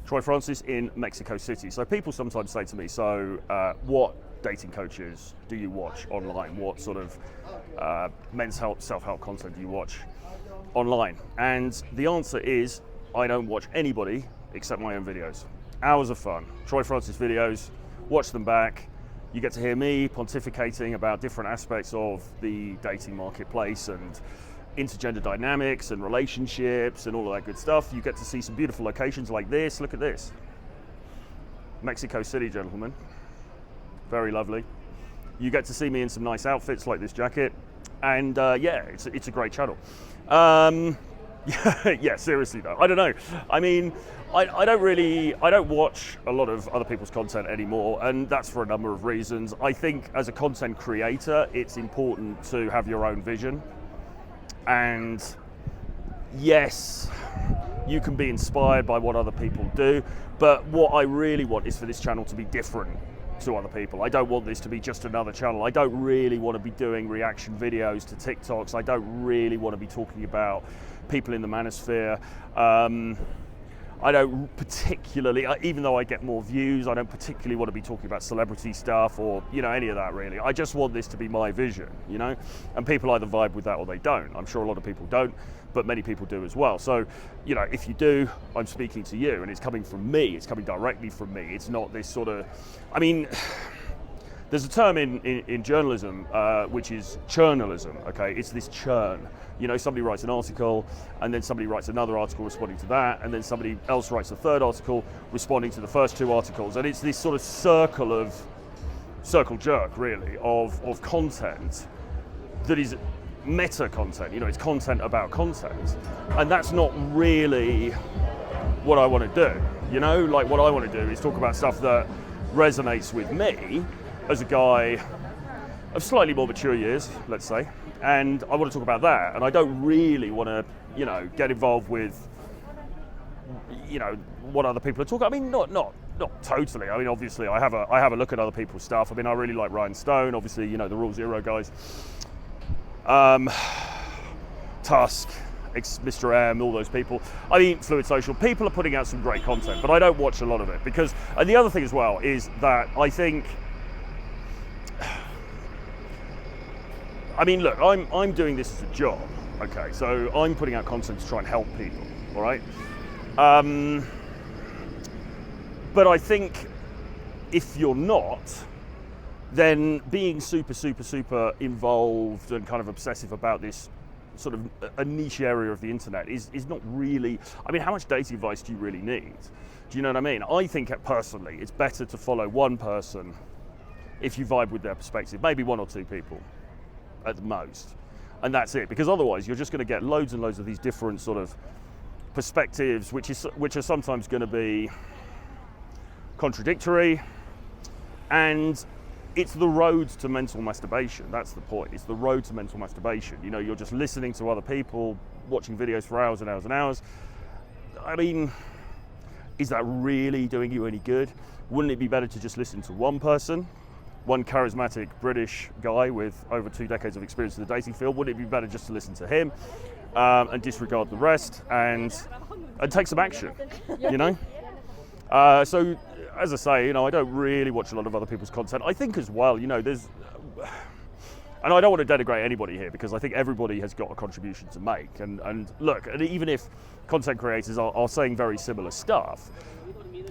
Troy Francis in Mexico City. So people sometimes say to me, so what dating coaches do you watch online? What sort of men's health, self-help content do you watch online? And the answer is, I don't watch anybody except my own videos. Hours of fun. Troy Francis videos, watch them back. You get to hear me pontificating about different aspects of the dating marketplace and intergender dynamics and relationships and all of that good stuff. You get to see some beautiful locations like this. Look at this. Mexico City, gentlemen. Very lovely. You get to see me in some nice outfits like this jacket. And yeah, it's a great channel. Yeah, seriously though, I don't know. I mean, I don't watch a lot of other people's content anymore, and that's for a number of reasons. I think as a content creator, it's important to have your own vision. And yes, you can be inspired by what other people do, but what I really want is for this channel to be different to other people. I don't want this to be just another channel. I don't really want to be doing reaction videos to TikToks. I don't really want to be talking about people in the manosphere. I don't particularly, even though I get more views, I don't particularly want to be talking about celebrity stuff or, you know, any of that really. I just want this to be my vision, you know, and people either vibe with that or they don't. I'm sure a lot of people don't, but many people do as well. So, you know, if you do, I'm speaking to you and it's coming from me, it's coming directly from me. It's not this sort of, I mean, there's a term in journalism, which is churnalism, okay? It's this churn. You know, somebody writes an article, and then somebody writes another article responding to that, and then somebody else writes a third article responding to the first two articles. And it's this sort of circle jerk, really, of content that is meta content. You know, it's content about content. And that's not really what I want to do. You know, like what I want to do is talk about stuff that resonates with me as a guy of slightly more mature years, let's say, and I want to talk about that. And I don't really want to, you know, get involved with, you know, what other people are talking. I mean, not totally. I mean, obviously, I have a look at other people's stuff. I mean, I really like Ryan Stone. Obviously, you know, the Rule Zero guys, Tusk, Mr. M, all those people. I mean, Fluid Social. People are putting out some great content, but I don't watch a lot of it because. And the other thing as well is that I think. I mean, look, I'm doing this as a job, okay? So I'm putting out content to try and help people, all right? But I think if you're not, then being super involved and kind of obsessive about this sort of a niche area of the internet is not really, I mean, how much dating advice do you really need? Do you know what I mean? I think personally, it's better to follow one person if you vibe with their perspective, maybe one or two people at the most, and that's it, because otherwise you're just going to get loads and loads of these different sort of perspectives which are sometimes going to be contradictory, and it's the road to mental masturbation. That's the point. It's the road to mental masturbation. You know, you're just listening to other people, watching videos for hours and hours and hours. I mean, is that really doing you any good? Wouldn't it be better to just listen to one person, one charismatic British guy with over 2 decades of experience in the dating field? Wouldn't it be better just to listen to him and disregard the rest and take some action, you know? So, as I say, you know, I don't really watch a lot of other people's content. I think as well, you know, there's, and I don't want to denigrate anybody here because I think everybody has got a contribution to make. And look, and even if content creators are saying very similar stuff,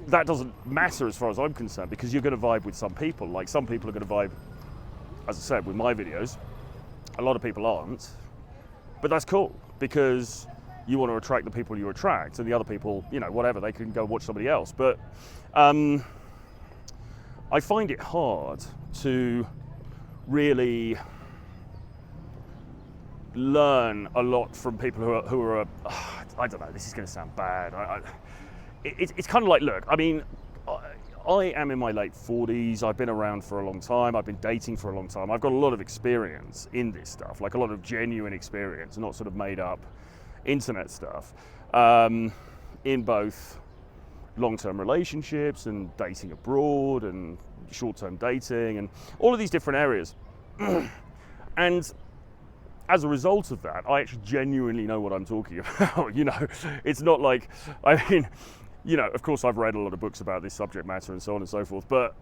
that doesn't matter as far as I'm concerned, because you're going to vibe with some people. Like, some people are going to vibe, as I said, with my videos. A lot of people aren't, but that's cool because you want to attract the people you attract, and the other people, you know, whatever, they can go watch somebody else. But I find it hard to really learn a lot from people who are I don't know, this is going to sound bad. It's kind of like, look, I mean, I am in my late 40s. I've been around for a long time. I've been dating for a long time. I've got a lot of experience in this stuff, like a lot of genuine experience, not sort of made up internet stuff, in both long-term relationships and dating abroad and short-term dating and all of these different areas. And as a result of that, I actually genuinely know what I'm talking about. You know, it's not like, I mean, you know, of course I've read a lot of books about this subject matter and so on and so forth, but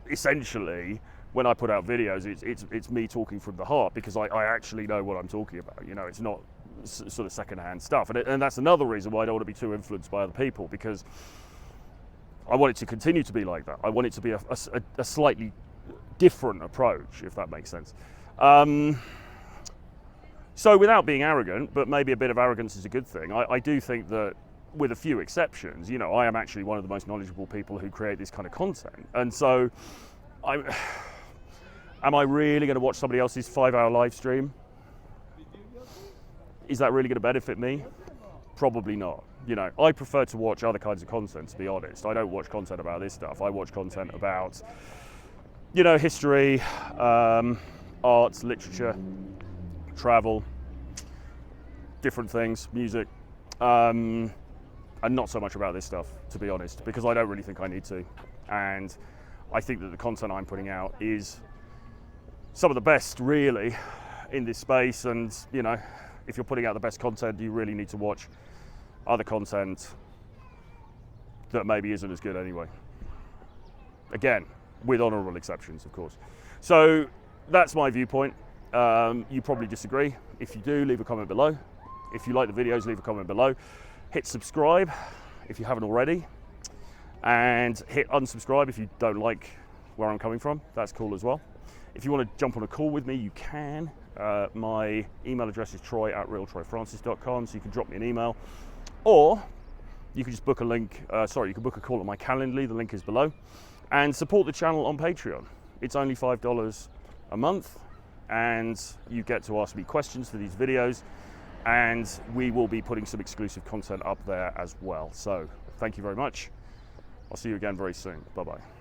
essentially when I put out videos, it's me talking from the heart, because I actually know what I'm talking about. You know, it's not sort of secondhand stuff, and that's another reason why I don't want to be too influenced by other people, because I want it to continue to be like that. I want it to be a slightly different approach, if that makes sense. So without being arrogant, but maybe a bit of arrogance is a good thing, I do think that, with a few exceptions, you know, I am actually one of the most knowledgeable people who create this kind of content. And so, am I really going to watch somebody else's 5-hour live stream? Is that really going to benefit me? Probably not. You know, I prefer to watch other kinds of content, to be honest. I don't watch content about this stuff. I watch content about, you know, history, arts, literature, travel, different things, music, and not so much about this stuff, to be honest, because I don't really think I need to. And I think that the content I'm putting out is some of the best, really, in this space. And, you know, if you're putting out the best content, you really need to watch other content that maybe isn't as good anyway. Again, with honourable exceptions, of course. So that's my viewpoint. You probably disagree. If you do, leave a comment below. If you like the videos, leave a comment below. Hit subscribe if you haven't already, and hit unsubscribe if you don't like where I'm coming from. That's cool as well. If you want to jump on a call with me, you can. My email address is troy@realtroyfrancis.com, so you can drop me an email, or you can just book a link. You can book a call on my Calendly. The link is below, and support the channel on Patreon. It's only $5 a month, and you get to ask me questions for these videos, and we will be putting some exclusive content up there as well. So thank you very much. I'll see you again very soon. Bye-bye.